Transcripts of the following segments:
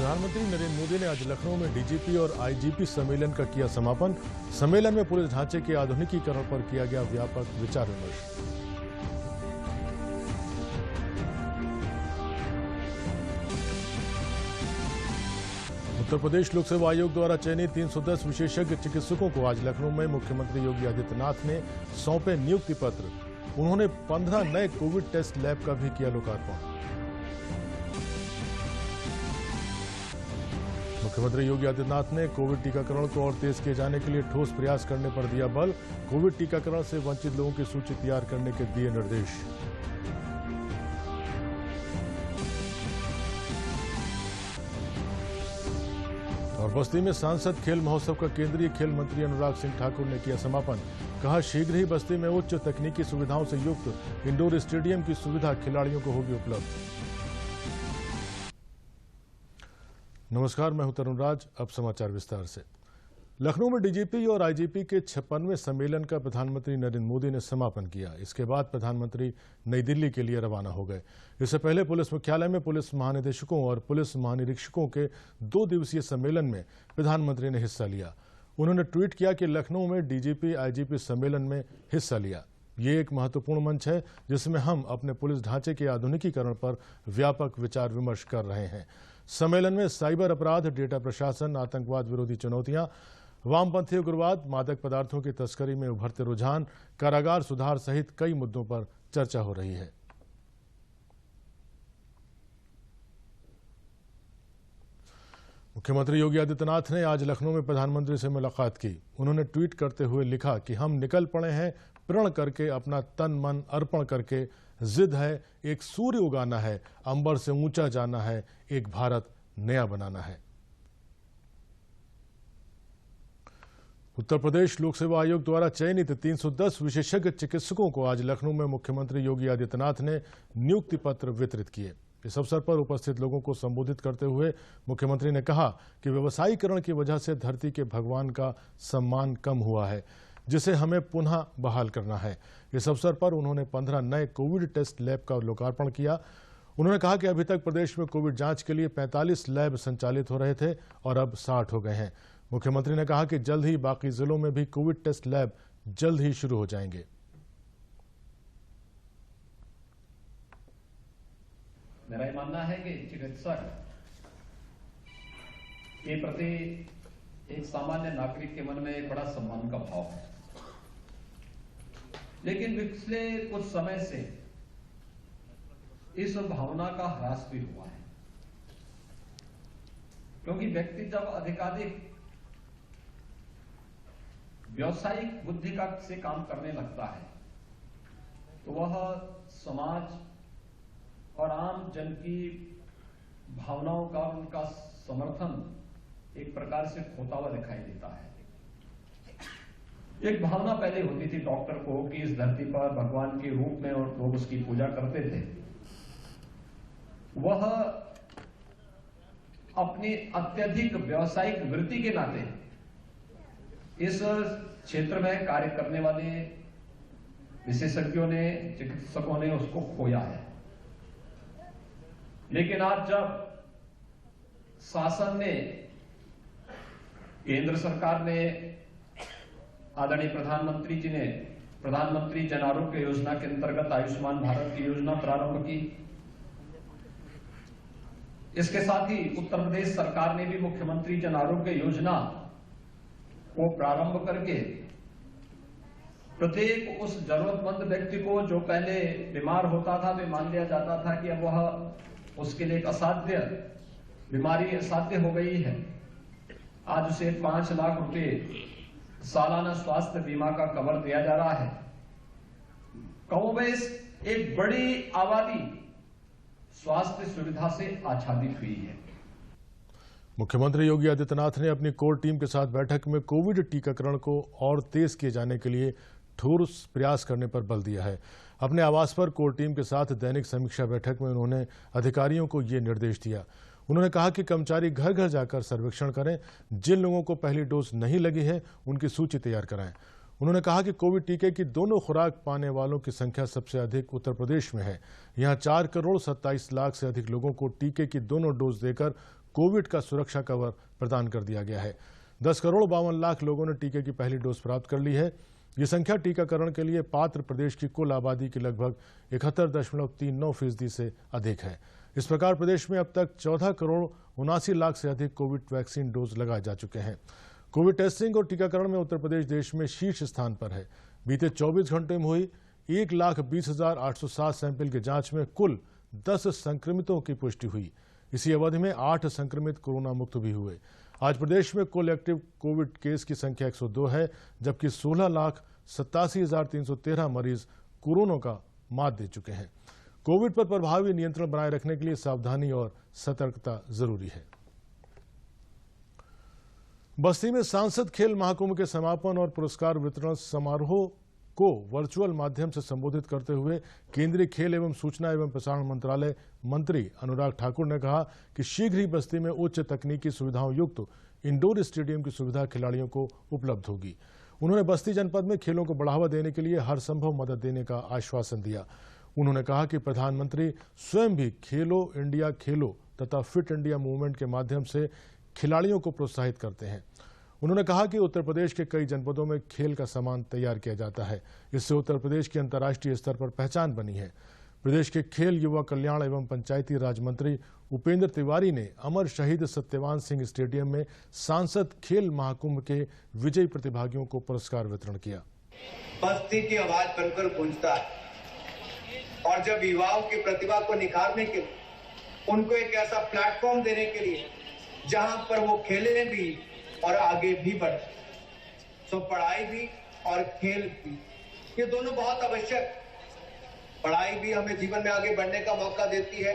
प्रधानमंत्री नरेंद्र मोदी ने आज लखनऊ में डीजीपी और आईजीपी सम्मेलन का किया समापन। सम्मेलन में पुलिस ढांचे के आधुनिकीकरण पर किया गया व्यापक विचार विमर्श। उत्तर प्रदेश लोक सेवा आयोग द्वारा चयनित 310 विशेषज्ञ चिकित्सकों को आज लखनऊ में मुख्यमंत्री योगी आदित्यनाथ ने सौंपे नियुक्ति पत्र। उन्होंने 15 नए कोविड टेस्ट लैब का भी किया लोकार्पण। मुख्यमंत्री योगी आदित्यनाथ ने कोविड टीकाकरण को और तेज किए जाने के लिए ठोस प्रयास करने पर दिया बल। कोविड टीकाकरण से वंचित लोगों की सूची तैयार करने के दिए निर्देश। और बस्ती में सांसद खेल महोत्सव का केंद्रीय खेल मंत्री अनुराग सिंह ठाकुर ने किया समापन। कहा, शीघ्र ही बस्ती में उच्च तकनीकी सुविधाओं से युक्त इंडोर स्टेडियम की सुविधा खिलाड़ियों को होगी उपलब्ध। नमस्कार, मैं हूं तरुण राज। अब समाचार विस्तार से। लखनऊ में डीजीपी और आईजीपी के 56वें सम्मेलन का प्रधानमंत्री नरेंद्र मोदी ने समापन किया। इसके बाद प्रधानमंत्री नई दिल्ली के लिए रवाना हो गए। इससे पहले पुलिस मुख्यालय में पुलिस महानिदेशकों और पुलिस महानिरीक्षकों के 2 दिवसीय सम्मेलन में प्रधानमंत्री ने हिस्सा लिया। उन्होंने ट्वीट किया कि लखनऊ में डीजीपी आईजीपी सम्मेलन में हिस्सा लिया। ये एक महत्वपूर्ण मंच है जिसमें हम अपने पुलिस ढांचे के आधुनिकीकरण पर व्यापक विचार विमर्श कर रहे हैं। सम्मेलन में साइबर अपराध, डेटा प्रशासन, आतंकवाद विरोधी चुनौतियां, वामपंथी उग्रवाद, मादक पदार्थों की तस्करी में उभरते रुझान, कारागार सुधार सहित कई मुद्दों पर चर्चा हो रही है। मुख्यमंत्री योगी आदित्यनाथ ने आज लखनऊ में प्रधानमंत्री से मुलाकात की। उन्होंने ट्वीट करते हुए लिखा कि हम निकल पड़े हैं प्रण करके, अपना तन मन अर्पण करके। जिद है, एक सूर्य उगाना है, अंबर से ऊंचा जाना है, एक भारत नया बनाना है। उत्तर प्रदेश लोक सेवा आयोग द्वारा चयनित 310 विशेषज्ञ चिकित्सकों को आज लखनऊ में मुख्यमंत्री योगी आदित्यनाथ ने नियुक्ति पत्र वितरित किए। इस अवसर पर उपस्थित लोगों को संबोधित करते हुए मुख्यमंत्री ने कहा कि व्यवसायीकरण की वजह से धरती के भगवान का सम्मान कम हुआ है, जिसे हमें पुनः बहाल करना है। इस अवसर पर उन्होंने 15 नए कोविड टेस्ट लैब का लोकार्पण किया। उन्होंने कहा कि अभी तक प्रदेश में कोविड जांच के लिए 45 लैब संचालित हो रहे थे और अब 60 हो गए हैं। मुख्यमंत्री ने कहा कि जल्द ही बाकी जिलों में भी कोविड टेस्ट लैब जल्द ही शुरू हो जाएंगे। मेरा ये मानना है कि चिकित्सक के प्रति एक सामान्य नागरिक के मन में एक बड़ा सम्मान का भाव है, लेकिन पिछले कुछ समय से इस भावना का ह्रास भी हुआ है, क्योंकि व्यक्ति जब अधिकाधिक व्यावसायिक बुद्धि का से काम करने लगता है तो वह समाज और आम जन की भावनाओं का, उनका समर्थन एक प्रकार से खोता हुआ दिखाई देता है। एक भावना पहले होती थी डॉक्टर को कि इस धरती पर भगवान के रूप में और लोग उसकी पूजा करते थे। वह अपनी अत्यधिक व्यावसायिक वृत्ति के नाते इस क्षेत्र में कार्य करने वाले विशेषज्ञों ने, चिकित्सकों ने उसको खोया है। लेकिन आज जब शासन ने, केंद्र सरकार ने, आदरणीय प्रधानमंत्री जी ने प्रधानमंत्री जन आरोग्य योजना के अंतर्गत आयुष्मान भारत की योजना प्रारंभ की, इसके साथ ही उत्तर प्रदेश सरकार ने भी मुख्यमंत्री जन आरोग्य योजना को प्रारंभ करके प्रत्येक उस जरूरतमंद व्यक्ति को जो पहले बीमार होता था, वे मान लिया जाता था कि अब वह उसके लिए एक असाध्य बीमारी असाध्य हो गई है, आज उसे 5 लाख रुपए सालाना स्वास्थ्य बीमा का कवर दिया जा रहा है। कमोबेश एक बड़ी आबादी स्वास्थ्य सुविधा से आच्छादित हुई है। मुख्यमंत्री योगी आदित्यनाथ ने अपनी कोर टीम के साथ बैठक में कोविड टीकाकरण को और तेज किए जाने के लिए ठोस प्रयास करने पर बल दिया है। अपने आवास पर कोर टीम के साथ दैनिक समीक्षा बैठक में उन्होंने अधिकारियों को ये निर्देश दिया। उन्होंने कहा कि कर्मचारी घर घर जाकर सर्वेक्षण करें, जिन लोगों को पहली डोज नहीं लगी है उनकी सूची तैयार कराएं। उन्होंने कहा कि कोविड टीके की दोनों खुराक पाने वालों की संख्या सबसे अधिक उत्तर प्रदेश में है। यहां 4 करोड़ 27 लाख से अधिक लोगों को टीके की दोनों डोज देकर कोविड का सुरक्षा कवर प्रदान कर दिया गया है। 10,52,00,000 लोगों ने टीके की पहली डोज प्राप्त कर ली है। ये संख्या टीकाकरण के लिए पात्र प्रदेश की कुल आबादी की लगभग 71.39% से अधिक है। इस प्रकार प्रदेश में अब तक 14,79,00,000 से अधिक कोविड वैक्सीन डोज लगाए जा चुके हैं। कोविड टेस्टिंग और टीकाकरण में उत्तर प्रदेश देश में शीर्ष स्थान पर है। बीते 24 घंटे में हुई 1,20,807 सैंपल की जांच में कुल 10 संक्रमितों की पुष्टि हुई। इसी अवधि में 8 संक्रमित कोरोना मुक्त भी हुए। आज प्रदेश में कुल एक्टिव कोविड केस की संख्या 102 है, जबकि 16,87,313 मरीज कोरोना का मात दे चुके हैं। कोविड पर प्रभावी नियंत्रण बनाए रखने के लिए सावधानी और सतर्कता जरूरी है। बस्ती में सांसद खेल महाकुंभ के समापन और पुरस्कार वितरण समारोह को वर्चुअल माध्यम से संबोधित करते हुए केंद्रीय खेल एवं सूचना एवं प्रसारण मंत्रालय मंत्री अनुराग ठाकुर ने कहा कि शीघ्र ही बस्ती में उच्च तकनीकी सुविधाओं युक्त इंडोर स्टेडियम की सुविधा खिलाड़ियों को उपलब्ध होगी। उन्होंने बस्ती जनपद में खेलों को बढ़ावा देने के लिए हर संभव मदद देने का आश्वासन दिया। उन्होंने कहा कि प्रधानमंत्री स्वयं भी खेलो इंडिया खेलो तथा फिट इंडिया मूवमेंट के माध्यम से खिलाड़ियों को प्रोत्साहित करते हैं। उन्होंने कहा कि उत्तर प्रदेश के कई जनपदों में खेल का सामान तैयार किया जाता है। इससे उत्तर प्रदेश की अंतर्राष्ट्रीय स्तर पर पहचान बनी है। प्रदेश के खेल युवा कल्याण एवं पंचायती राज मंत्री उपेंद्र तिवारी ने अमर शहीद सत्यवान सिंह स्टेडियम में सांसद खेल महाकुंभ के विजयी प्रतिभागियों को पुरस्कार वितरण किया। बस्ती की आवाज बनकर गूंजता है और जब युवाओं की प्रतिभा को निखारने के लिए, उनको एक ऐसा प्लेटफॉर्म देने के लिए जहां पर वो खेले भी और आगे भी बढ़े, तो पढ़ाई भी और खेल भी, ये दोनों बहुत आवश्यक। पढ़ाई भी हमें जीवन में आगे बढ़ने का मौका देती है,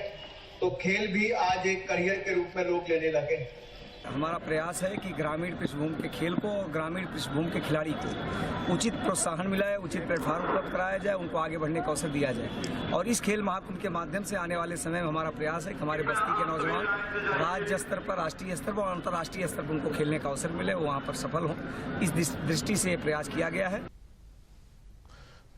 तो खेल भी आज एक करियर के रूप में लोग लेने लगे। हमारा प्रयास है कि ग्रामीण पृष्ठभूमि के खेल को और ग्रामीण पृष्ठभूमि के खिलाड़ी को उचित प्रोत्साहन मिलाए, उचित प्लेटफॉर्म उपलब्ध कराया जाए, उनको आगे बढ़ने का अवसर दिया जाए। और इस खेल महाकुंभ के माध्यम से आने वाले समय में हमारा प्रयास है कि हमारे बस्ती के नौजवान राज्य स्तर पर, राष्ट्रीय स्तर पर और अंतर्राष्ट्रीय स्तर पर उनको खेलने का अवसर मिले, वो वहाँ पर सफल हों। इस दृष्टि से प्रयास किया गया है।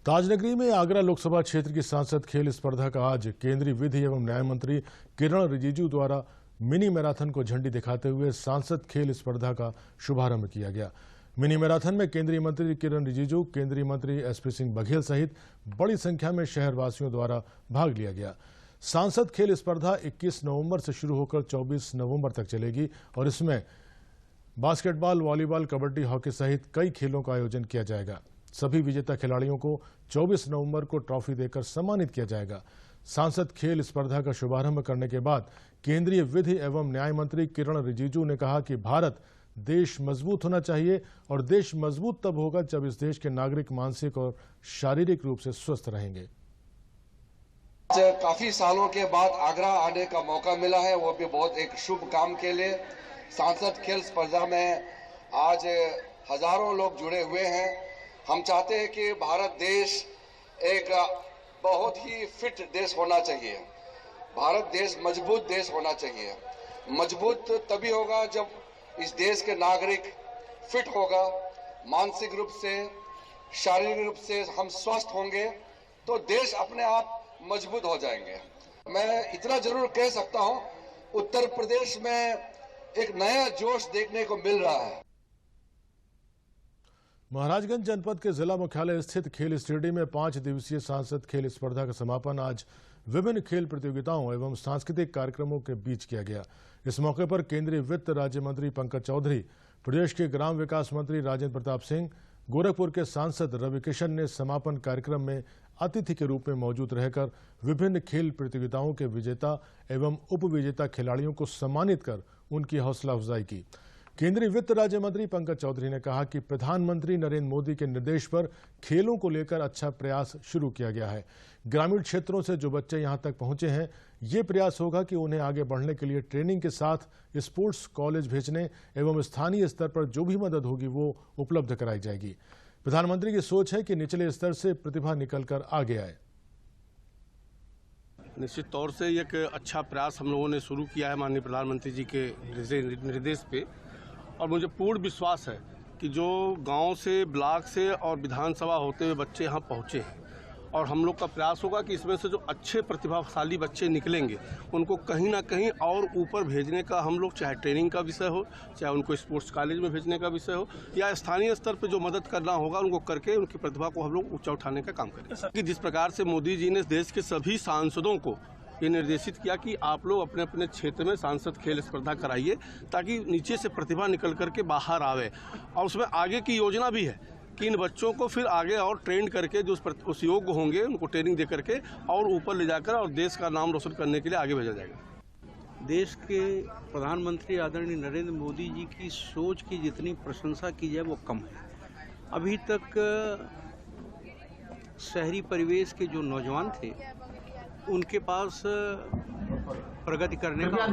ताजनगरी में आगरा लोकसभा क्षेत्र की सांसद खेल स्पर्धा का आज केंद्रीय विधि एवं न्याय मंत्री किरण रिजिजू द्वारा मिनी मैराथन को झंडी दिखाते हुए सांसद खेल स्पर्धा का शुभारंभ किया गया। मिनी मैराथन में केंद्रीय मंत्री किरण रिजिजू, केंद्रीय मंत्री एसपी सिंह बघेल सहित बड़ी संख्या में शहरवासियों द्वारा भाग लिया गया। सांसद खेल स्पर्धा 21 नवंबर से शुरू होकर 24 नवंबर तक चलेगी और इसमें बास्केटबॉल, वॉलीबॉल, कबड्डी, हॉकी सहित कई खेलों का आयोजन किया जाएगा। सभी विजेता खिलाड़ियों को 24 नवंबर को ट्रॉफी देकर सम्मानित किया जाएगा। सांसद खेल स्पर्धा का शुभारंभ करने के बाद केंद्रीय विधि एवं न्याय मंत्री किरण रिजिजू ने कहा कि भारत देश मजबूत होना चाहिए और देश मजबूत तब होगा जब इस देश के नागरिक मानसिक और शारीरिक रूप से स्वस्थ रहेंगे। काफी सालों के बाद आगरा आने का मौका मिला है, वो भी बहुत एक शुभ काम के लिए। सांसद खेल स्पर्धा में आज हजारों लोग जुड़े हुए हैं। हम चाहते हैं कि भारत देश एक बहुत ही फिट देश होना चाहिए। भारत देश मजबूत देश होना चाहिए। मजबूत तभी होगा जब इस देश के नागरिक फिट होगा, मानसिक रूप से, शारीरिक रूप से हम स्वस्थ होंगे तो देश अपने आप मजबूत हो जाएंगे। मैं इतना जरूर कह सकता हूं, उत्तर प्रदेश में एक नया जोश देखने को मिल रहा है। महाराजगंज जनपद के जिला मुख्यालय स्थित खेल स्टेडियम में 5 दिवसीय सांसद खेल स्पर्धा का समापन आज विभिन्न खेल प्रतियोगिताओं एवं सांस्कृतिक कार्यक्रमों के बीच किया गया। इस मौके पर केंद्रीय वित्त राज्य मंत्री पंकज चौधरी, प्रदेश के ग्राम विकास मंत्री राजेंद्र प्रताप सिंह, गोरखपुर के सांसद रवि किशन ने समापन कार्यक्रम में अतिथि के रूप में मौजूद रहकर विभिन्न खेल प्रतियोगिताओं के विजेता एवं उपविजेता खिलाड़ियों को सम्मानित कर उनकी हौसला अफजाई की। केंद्रीय वित्त राज्य मंत्री पंकज चौधरी ने कहा कि प्रधानमंत्री नरेंद्र मोदी के निर्देश पर खेलों को लेकर अच्छा प्रयास शुरू किया गया है। ग्रामीण क्षेत्रों से जो बच्चे यहां तक पहुंचे हैं, ये प्रयास होगा कि उन्हें आगे बढ़ने के लिए ट्रेनिंग के साथ स्पोर्ट्स कॉलेज भेजने एवं स्थानीय स्तर पर जो भी मदद होगी वो उपलब्ध कराई जाएगी। प्रधानमंत्री की सोच है कि निचले स्तर से प्रतिभा निकलकर आगे आए। निश्चित तौर से एक अच्छा प्रयास हम लोगों ने शुरू किया है माननीय प्रधानमंत्री जी के निर्देश पे, और मुझे पूर्ण विश्वास है कि जो गांव से, ब्लॉक से और विधानसभा होते हुए बच्चे यहाँ पहुँचे हैं और हम लोग का प्रयास होगा कि इसमें से जो अच्छे प्रतिभाशाली बच्चे निकलेंगे उनको कहीं ना कहीं और ऊपर भेजने का हम लोग, चाहे ट्रेनिंग का विषय हो, चाहे उनको स्पोर्ट्स कॉलेज में भेजने का विषय हो, या स्थानीय स्तर पर जो मदद करना होगा उनको करके उनकी प्रतिभा को हम लोग ऊंचा उठाने का काम करेंगे। कि जिस प्रकार से मोदी जी ने देश के सभी सांसदों को ये निर्देशित किया कि आप लोग अपने अपने क्षेत्र में सांसद खेल स्पर्धा कराइए ताकि नीचे से प्रतिभा निकल करके बाहर आवे, और उसमें आगे की योजना भी है कि इन बच्चों को फिर आगे और ट्रेन करके जो उस योग्य होंगे उनको ट्रेनिंग दे करके और ऊपर ले जाकर और देश का नाम रोशन करने के लिए आगे भेजा जाएगा। देश के प्रधानमंत्री आदरणीय नरेंद्र मोदी जी की सोच की जितनी प्रशंसा की जाए वो कम है। अभी तक शहरी परिवेश के जो नौजवान थे उनके पास प्रगति करने का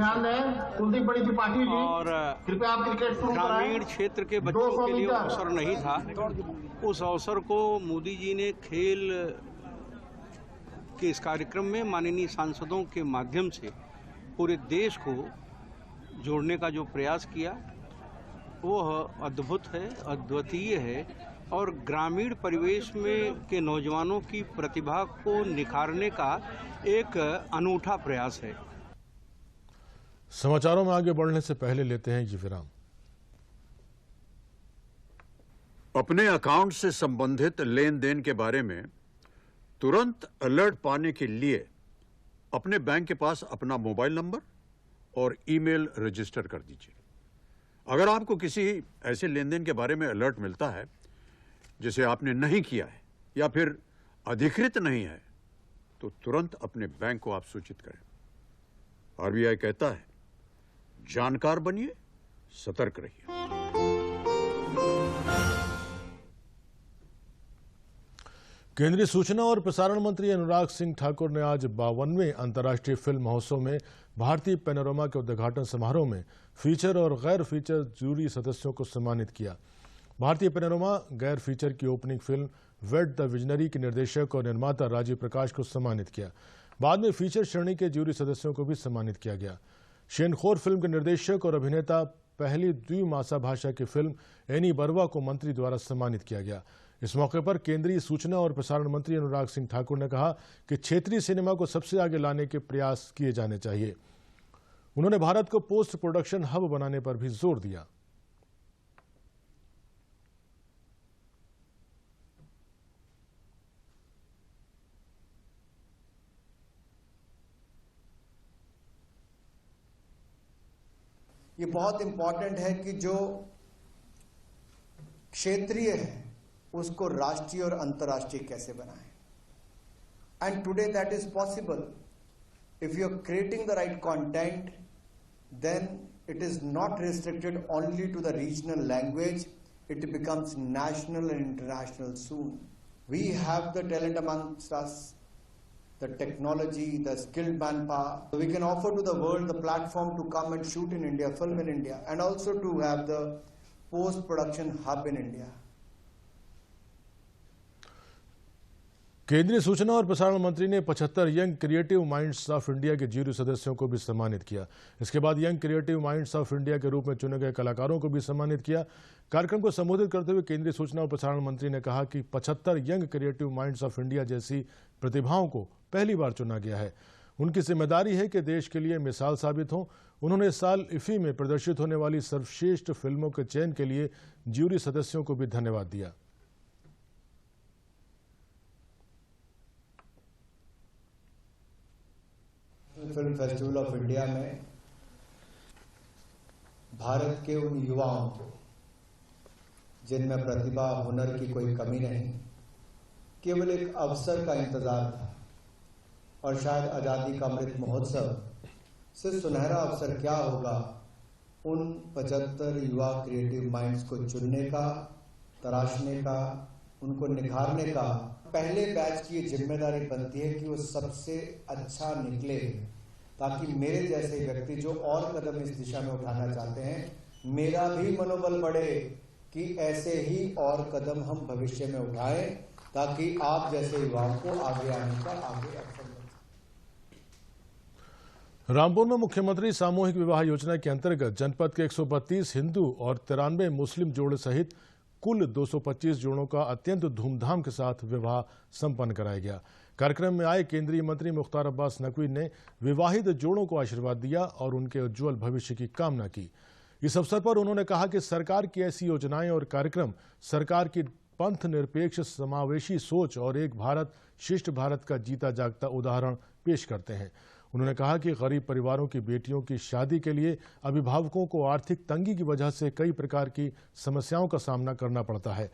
और ग्रामीण क्षेत्र के बच्चों के लिए अवसर नहीं था। उस अवसर को मोदी जी ने खेल के इस कार्यक्रम में माननीय सांसदों के माध्यम से पूरे देश को जोड़ने का जो प्रयास किया वह अद्भुत है, अद्वितीय है और ग्रामीण परिवेश में के नौजवानों की प्रतिभा को निखारने का एक अनूठा प्रयास है। समाचारों में आगे बढ़ने से पहले लेते हैं ये विराम। अपने अकाउंट से संबंधित लेन देन के बारे में तुरंत अलर्ट पाने के लिए अपने बैंक के पास अपना मोबाइल नंबर और ईमेल रजिस्टर कर दीजिए। अगर आपको किसी ऐसे लेन देन के बारे में अलर्ट मिलता है जिसे आपने नहीं किया है या फिर अधिकृत नहीं है तो तुरंत अपने बैंक को आप सूचित करें। आरबीआई कहता है, जानकार बनिए, सतर्क रहिए। केंद्रीय सूचना और प्रसारण मंत्री अनुराग सिंह ठाकुर ने आज 52वें अंतर्राष्ट्रीय फिल्म महोत्सव में भारतीय पैनोरमा के उद्घाटन समारोह में फीचर और गैर फीचर जूरी सदस्यों को सम्मानित किया। भारतीय पैनोरमा गैर फीचर की opening film Ved the visionary के निर्देशक और निर्माता राजीव प्रकाश को सम्मानित किया। बाद में फीचर श्रेणी के जूरी सदस्यों को भी सम्मानित किया गया। शेनखोर फिल्म के निर्देशक और अभिनेता पहली द्विमासा भाषा की फिल्म एनी बरवा को मंत्री द्वारा सम्मानित किया गया। इस मौके पर केंद्रीय सूचना और प्रसारण मंत्री अनुराग सिंह ठाकुर ने कहा कि क्षेत्रीय सिनेमा को सबसे आगे लाने के प्रयास किए जाने चाहिए। उन्होंने भारत को पोस्ट प्रोडक्शन हब बनाने पर भी जोर दिया। ये बहुत इंपॉर्टेंट है कि जो क्षेत्रीय है उसको राष्ट्रीय और अंतर्राष्ट्रीय कैसे बनाएं। And today that is possible if you are creating the right content, then it is not restricted only to the regional language, it becomes national and international soon. We have the talent amongst us, the technology, the skilled manpower. So we can offer to the world the platform to come and shoot in India, film in India, and also to have the post-production hub in India. केंद्रीय सूचना और प्रसारण मंत्री ने 75 young creative minds of India के jury सदस्यों को भी सम्मानित किया। इसके बाद young creative minds of India के रूप में चुने गए कलाकारों को भी सम्मानित किया। कार्यक्रम को संबोधित करते हुए केंद्रीय सूचना और प्रसारण मंत्री ने कहा कि 75 young creative minds of India जैसी प्रतिभाओं को पहली बार चुना गया है। उनकी जिम्मेदारी है कि देश के लिए मिसाल साबित हों। उन्होंने इस साल इफी में प्रदर्शित होने वाली सर्वश्रेष्ठ फिल्मों के चयन के लिए जूरी सदस्यों को भी धन्यवाद दिया। फिल्म फेस्टिवल ऑफ इंडिया में भारत के उन युवाओं को जिनमें प्रतिभा हुनर की कोई कमी नहीं, केवल एक अवसर का इंतजार था और शायद आजादी का अमृत महोत्सव से सुनहरा अवसर क्या होगा उन 75 युवा क्रिएटिव माइंड्स को चुनने का, तराशने का, उनको निखारने का। पहले बैच की जिम्मेदारी बनती है कि वो सबसे अच्छा निकले, ताकि मेरे जैसे व्यक्ति जो और कदम इस दिशा में उठाना चाहते हैं, मेरा भी मनोबल बढ़े कि ऐसे ही और कदम हम भविष्य में उठाएं, ताकि आप जैसे युवाओं को आगे आने का आगे अवसर मिले। रामपुर में मुख्यमंत्री सामूहिक विवाह योजना के अंतर्गत जनपद के 132 हिंदू और 93 मुस्लिम जोड़े सहित कुल 225 जोड़ों का अत्यंत धूमधाम के साथ विवाह संपन्न कराया गया। कार्यक्रम में आए केंद्रीय मंत्री मुख्तार अब्बास नकवी ने विवाहित जोड़ों को आशीर्वाद दिया और उनके उज्जवल भविष्य की कामना की। इस अवसर पर उन्होंने कहा कि सरकार की ऐसी योजनाएं और कार्यक्रम सरकार की पंथ निरपेक्ष समावेशी सोच और एक भारत श्रेष्ठ भारत का जीता जागता उदाहरण पेश करते हैं। उन्होंने कहा कि गरीब परिवारों की बेटियों की शादी के लिए अभिभावकों को आर्थिक तंगी की वजह से कई प्रकार की समस्याओं का सामना करना पड़ता है,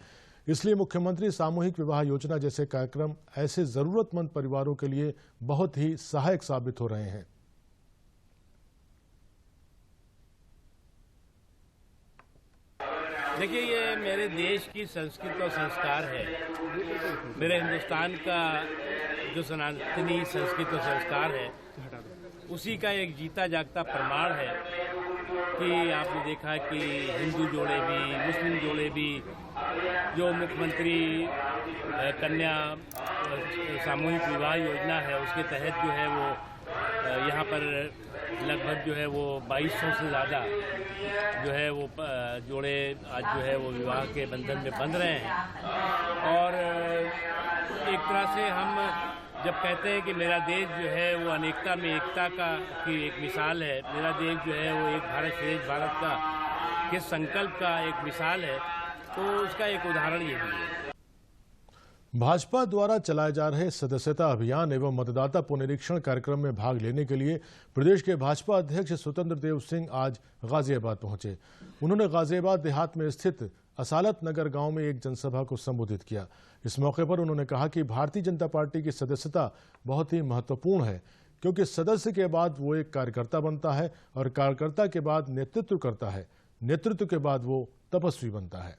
इसलिए मुख्यमंत्री सामूहिक विवाह योजना जैसे कार्यक्रम ऐसे जरूरतमंद परिवारों के लिए बहुत ही सहायक साबित हो रहे हैं। देखिए, ये मेरे देश की संस्कृति और संस्कार है। मेरे हिंदुस्तान का जो सनातनी संस्कृति और संस्कार है, उसी का एक जीता जागता प्रमाण है कि आपने देखा कि हिंदू जोड़े भी, मुस्लिम जोड़े भी, जो मुख्यमंत्री कन्या सामूहिक विवाह योजना है उसके तहत जो है वो यहाँ पर लगभग जो है वो 2200 से ज़्यादा जो है वो जोड़े आज जो है वो विवाह के बंधन में बंध रहे हैं। और एक तरह से हम जब कहते हैं कि मेरा देश जो है वो अनेकता में एकता की एक मिसाल है, मेरा देश जो है वो एक भारत श्रेष्ठ भारत का के संकल्प का एक मिसाल है, तो उसका एक उदाहरण ये भी है। भाजपा द्वारा चलाए जा रहे सदस्यता अभियान एवं मतदाता पुनरीक्षण कार्यक्रम में भाग लेने के लिए प्रदेश के भाजपा अध्यक्ष स्वतंत्र देव सिंह आज गाजियाबाद पहुंचे। उन्होंने गाजियाबाद देहात में स्थित असालत नगर गांव में एक जनसभा को संबोधित किया। इस मौके पर उन्होंने कहा कि भारतीय जनता पार्टी की सदस्यता बहुत ही महत्वपूर्ण है, क्योंकि सदस्य के बाद वो एक कार्यकर्ता बनता है और कार्यकर्ता के बाद नेतृत्व करता है, नेतृत्व के बाद वो तपस्वी बनता है।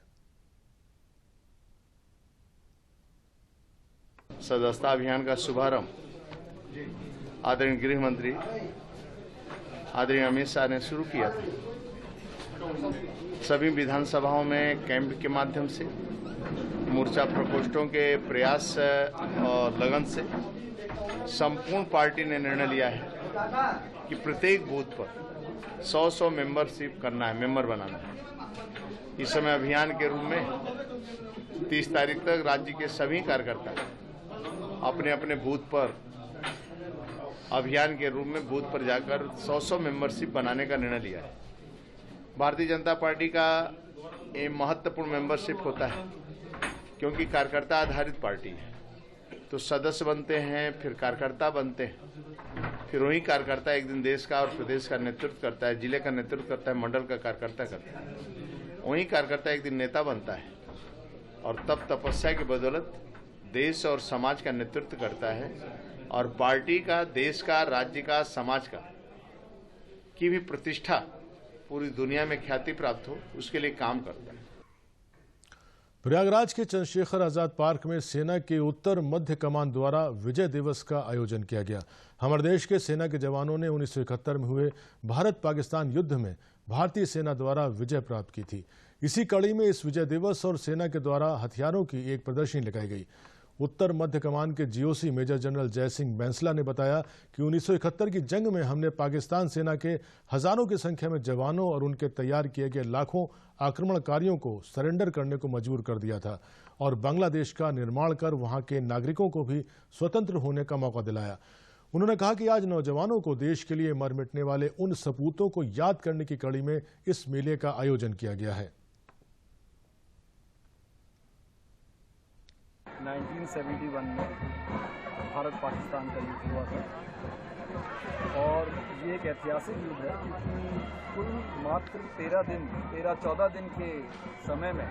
सदस्यता अभियान का शुभारंभ आदरणीय गृह मंत्री आदरणीय अमित शाह ने शुरू किया था। सभी विधानसभाओं में कैंप के माध्यम से, मोर्चा प्रकोष्ठों के प्रयास और लगन से संपूर्ण पार्टी ने निर्णय लिया है कि प्रत्येक बूथ पर 100 मेंबरशिप करना है, मेंबर बनाना है। इस समय अभियान के रूप में 30 तारीख तक राज्य के सभी कार्यकर्ता अपने अपने बूथ पर अभियान के रूप में बूथ पर जाकर 100 मेंबरशिप बनाने का निर्णय लिया है। भारतीय जनता पार्टी का ये महत्वपूर्ण मेंबरशिप होता है, क्योंकि कार्यकर्ता आधारित पार्टी है। तो सदस्य बनते हैं, फिर कार्यकर्ता बनते हैं, फिर वही कार्यकर्ता एक दिन देश का और प्रदेश का नेतृत्व करता है, जिले का नेतृत्व करता है, मंडल का कार्यकर्ता करता है। वही कार्यकर्ता एक दिन नेता बनता है और तब तपस्या की बदौलत देश और समाज का नेतृत्व करता है और पार्टी का, देश का, राज्य का, समाज का की भी प्रतिष्ठा पूरी दुनिया में ख्याति प्राप्त हो, उसके लिए काम करता है। प्रयागराज के चंद्रशेखर आजाद पार्क में सेना के उत्तर मध्य कमान द्वारा विजय दिवस का आयोजन किया गया। हमारे देश के सेना के जवानों ने 1971 में हुए भारत पाकिस्तान युद्ध में भारतीय सेना द्वारा विजय प्राप्त की थी। इसी कड़ी में इस विजय दिवस और सेना के द्वारा हथियारों की एक प्रदर्शनी लगाई गई। उत्तर मध्य कमान के जीओसी मेजर जनरल जय सिंह बैंसला ने बताया कि 1971 की जंग में हमने पाकिस्तान सेना के हजारों की संख्या में जवानों और उनके तैयार किए गए लाखों आक्रमणकारियों को सरेंडर करने को मजबूर कर दिया था और बांग्लादेश का निर्माण कर वहां के नागरिकों को भी स्वतंत्र होने का मौका दिलाया। उन्होंने कहा कि आज नौजवानों को देश के लिए मर मिटने वाले उन सपूतों को याद करने की कड़ी में इस मेले का आयोजन किया गया है। 1971 में भारत पाकिस्तान का युद्ध हुआ था और ये एक ऐतिहासिक युद्ध है, क्योंकि कुल मात्र 13-14 दिन के समय में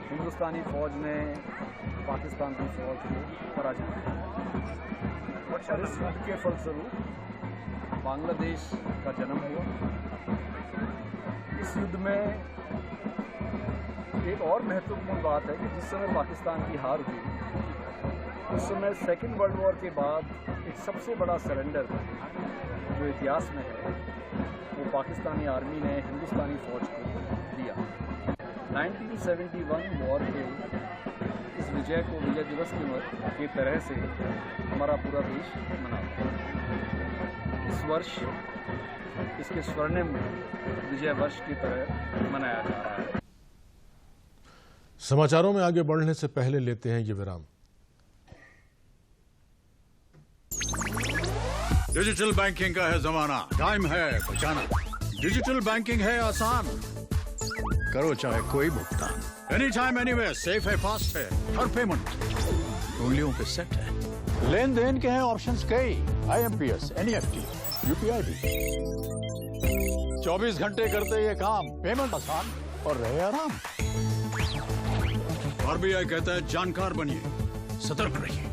हिंदुस्तानी फौज ने पाकिस्तान की फौज को पराजित किया और इस युद्ध के फलस्वरूप बांग्लादेश का जन्म हुआ। इस युद्ध में एक और महत्वपूर्ण बात है कि जिस समय पाकिस्तान की हार हुई, उस समय सेकेंड वर्ल्ड वॉर के बाद एक सबसे बड़ा सरेंडर जो इतिहास में है वो पाकिस्तानी आर्मी ने हिंदुस्तानी फौज को दिया। 1971 वॉर के इस विजय को विजय दिवस की तरह से हमारा पूरा देश मनाता है। इस वर्ष इसके स्वर्णिम विजय वर्ष की तरह मनाया जा रहा है। समाचारों में आगे बढ़ने से पहले लेते हैं ये विराम। डिजिटल बैंकिंग का है जमाना, टाइम है बचाना। डिजिटल बैंकिंग है आसान, करो चाहे कोई भुगतान, एनी टाइम एनीवेयर, सेफ है, फास्ट है, हर पेमेंट उंगलियों पे सेट है। लेन देन के हैं ऑप्शंस कई, IMPS, NEFT, UPI भी। 24 घंटे करते ये काम, पेमेंट आसान और रहे आराम। RBI कहता है जानकार बनिए, सतर्क रहिए।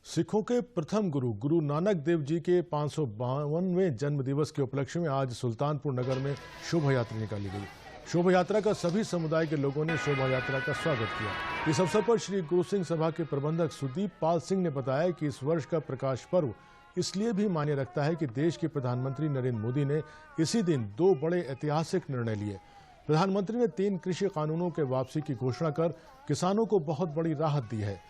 सिखों के प्रथम गुरु नानक देव जी के 552वें जन्म दिवस के उपलक्ष्य में आज सुल्तानपुर नगर में शोभा यात्रा निकाली गई। शोभा यात्रा का सभी समुदाय के लोगों ने शोभा यात्रा का स्वागत किया। इस अवसर पर श्री गुरु सिंह सभा के प्रबंधक सुदीप पाल सिंह ने बताया कि इस वर्ष का प्रकाश पर्व इसलिए भी मायने रखता है कि देश के प्रधानमंत्री नरेंद्र मोदी ने इसी दिन 2 बड़े ऐतिहासिक निर्णय लिए। प्रधानमंत्री ने 3 कृषि कानूनों के वापसी की घोषणा कर किसानों को बहुत बड़ी राहत दी है।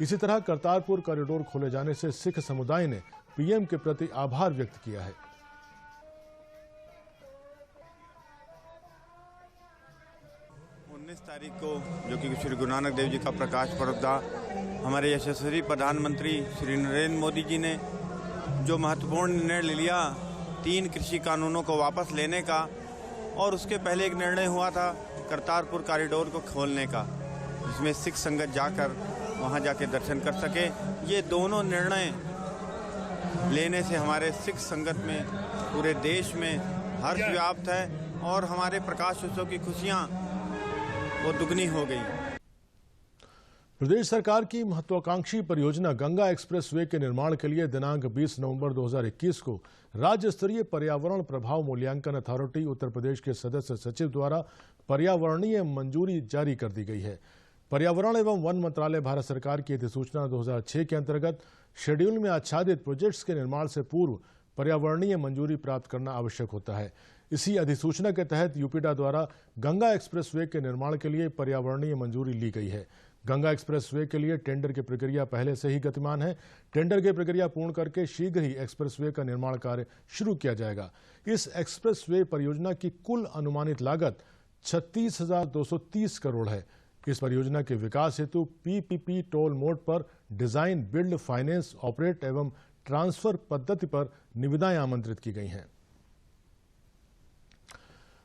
इसी तरह करतारपुर कॉरिडोर खोले जाने से सिख समुदाय ने पीएम के प्रति आभार व्यक्त किया है। 19 तारीख को जो कि श्री गुरु नानक देव जी का प्रकाश पर्व था, हमारे यशस्वी प्रधानमंत्री श्री नरेंद्र मोदी जी ने जो महत्वपूर्ण निर्णय ले लिया 3 कृषि कानूनों को वापस लेने का, और उसके पहले एक निर्णय हुआ था करतारपुर कॉरिडोर को खोलने का, जिसमें सिख संगत जाकर वहां जाके दर्शन कर सके। ये दोनों निर्णय लेने से हमारे सिख संगत में पूरे देश में हर्ष व्याप्त है और हमारे प्रकाश उत्सव की खुशियां वो दुगनी हो गई। प्रदेश सरकार की महत्वाकांक्षी परियोजना गंगा एक्सप्रेसवे के निर्माण के लिए दिनांक 20 नवंबर 2021 को राज्य स्तरीय पर्यावरण प्रभाव मूल्यांकन अथॉरिटी उत्तर प्रदेश के सदस्य सचिव द्वारा पर्यावरणीय मंजूरी जारी कर दी गई है। पर्यावरण एवं वन मंत्रालय भारत सरकार की अधिसूचना 2006 के अंतर्गत शेड्यूल में आच्छादित प्रोजेक्ट्स के निर्माण से पूर्व पर्यावरणीय मंजूरी प्राप्त करना आवश्यक होता है। इसी अधिसूचना के तहत यूपीडा द्वारा गंगा एक्सप्रेसवे के निर्माण के लिए पर्यावरणीय मंजूरी ली गई है। गंगा एक्सप्रेसवे के लिए टेंडर की प्रक्रिया पहले से ही गतिमान है। टेंडर की प्रक्रिया पूर्ण करके शीघ्र ही एक्सप्रेसवे का निर्माण कार्य शुरू किया जाएगा। इस एक्सप्रेसवे परियोजना की कुल अनुमानित लागत 36,230 करोड़ है। इस परियोजना के विकास हेतु PPP टोल मोड पर डिजाइन, बिल्ड, फाइनेंस, ऑपरेट एवं ट्रांसफर पद्धति पर निविदाएं आमंत्रित की गई हैं।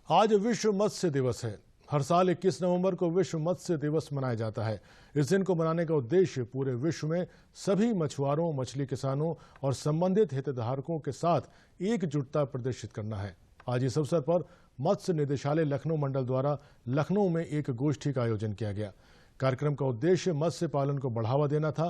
आज विश्व मत्स्य दिवस है। हर साल 21 नवंबर को विश्व मत्स्य दिवस मनाया जाता है। इस दिन को मनाने का उद्देश्य पूरे विश्व में सभी मछुआरों, मछली किसानों और संबंधित हितधारकों के साथ एकजुटता प्रदर्शित करना है। आज इस अवसर पर मत्स्य निदेशालय लखनऊ मंडल द्वारा लखनऊ में एक गोष्ठी का आयोजन किया गया। कार्यक्रम का उद्देश्य मत्स्य पालन को बढ़ावा देना था।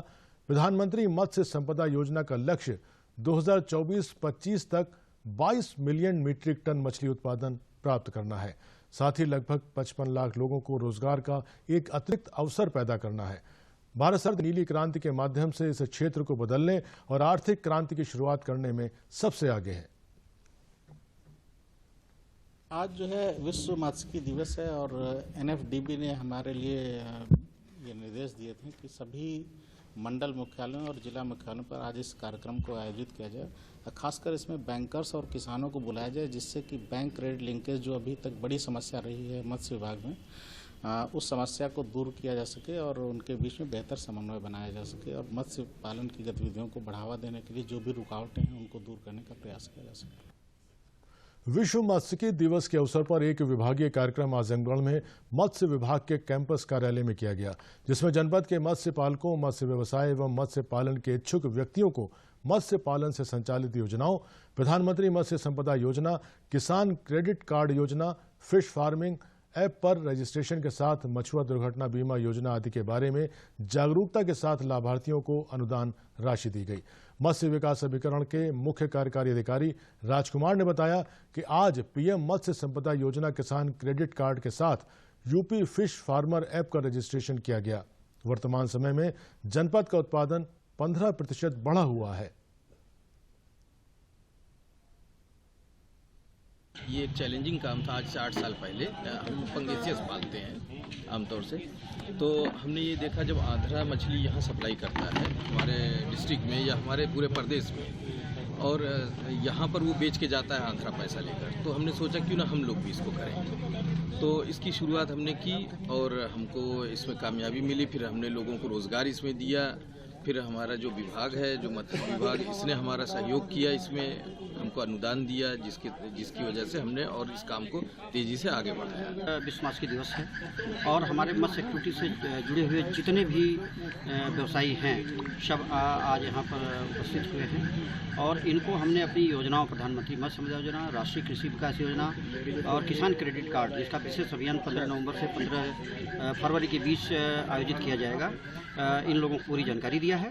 प्रधानमंत्री मत्स्य संपदा योजना का लक्ष्य 2024-25 तक 22 मिलियन मीट्रिक टन मछली उत्पादन प्राप्त करना है। साथ ही लगभग 55 लाख लोगों को रोजगार का एक अतिरिक्त अवसर पैदा करना है। भारत सरकार नीली क्रांति के माध्यम से इस क्षेत्र को बदलने और आर्थिक क्रांति की शुरुआत करने में सबसे आगे है। आज जो है विश्व मत्स्यिकी दिवस है और NFDB ने हमारे लिए ये निर्देश दिए थे कि सभी मंडल मुख्यालयों और जिला मुख्यालयों पर आज इस कार्यक्रम को आयोजित किया जाए। खासकर इसमें बैंकर्स और किसानों को बुलाया जाए, जिससे कि बैंक क्रेडिट लिंकेज जो अभी तक बड़ी समस्या रही है मत्स्य विभाग में, उस समस्या को दूर किया जा सके और उनके बीच में बेहतर समन्वय बनाया जा सके और मत्स्य पालन की गतिविधियों को बढ़ावा देने के लिए जो भी रुकावटें हैं उनको दूर करने का प्रयास किया जा सके। विश्व मत्स्यिकी दिवस के अवसर पर एक विभागीय कार्यक्रम आजमगढ़ में मत्स्य विभाग के कैंपस कार्यालय में किया गया, जिसमें जनपद के मत्स्य पालकों, मत्स्य व्यवसाय एवं मत्स्य पालन के इच्छुक व्यक्तियों को मत्स्य पालन से संचालित योजनाओं, प्रधानमंत्री मत्स्य संपदा योजना, किसान क्रेडिट कार्ड योजना, फिश फार्मिंग ऐप पर रजिस्ट्रेशन के साथ मछुआ दुर्घटना बीमा योजना आदि के बारे में जागरूकता के साथ लाभार्थियों को अनुदान राशि दी गई। मत्स्य विकास अभिकरण के मुख्य कार्यकारी अधिकारी राजकुमार ने बताया कि आज पीएम मत्स्य संपदा योजना किसान क्रेडिट कार्ड के साथ यूपी फिश फार्मर ऐप का रजिस्ट्रेशन किया गया। वर्तमान समय में जनपद का उत्पादन 15% बढ़ा हुआ है। ये एक चैलेंजिंग काम था। आज से 8 साल पहले हम पंगेसियस पालते हैं आमतौर से, तो हमने ये देखा जब आंध्रा मछली यहाँ सप्लाई करता है हमारे डिस्ट्रिक्ट में या हमारे पूरे प्रदेश में, और यहाँ पर वो बेच के जाता है आंध्रा पैसा लेकर। तो हमने सोचा क्यों ना हम लोग भी इसको करें। तो इसकी शुरुआत हमने की और हमको इसमें कामयाबी मिली। फिर हमने लोगों को रोज़गार इसमें दिया। फिर हमारा जो विभाग है, जो मत्स्य विभाग, इसने हमारा सहयोग किया, इसमें हमको अनुदान दिया, जिसकी वजह से हमने और इस काम को तेज़ी से आगे बढ़ाया। विश्व मत्स्य दिवस है और हमारे मत्स्य एक्टिविटी से जुड़े हुए जितने भी व्यवसायी हैं सब आज यहाँ पर उपस्थित हुए हैं और इनको हमने अपनी योजनाओं, प्रधानमंत्री मत्स्य संपदा योजना, राष्ट्रीय कृषि विकास योजना और किसान क्रेडिट कार्ड, जिसका विशेष अभियान 15 नवंबर से 15 फरवरी के बीच आयोजित किया जाएगा, इन लोगों को पूरी जानकारी दिया है।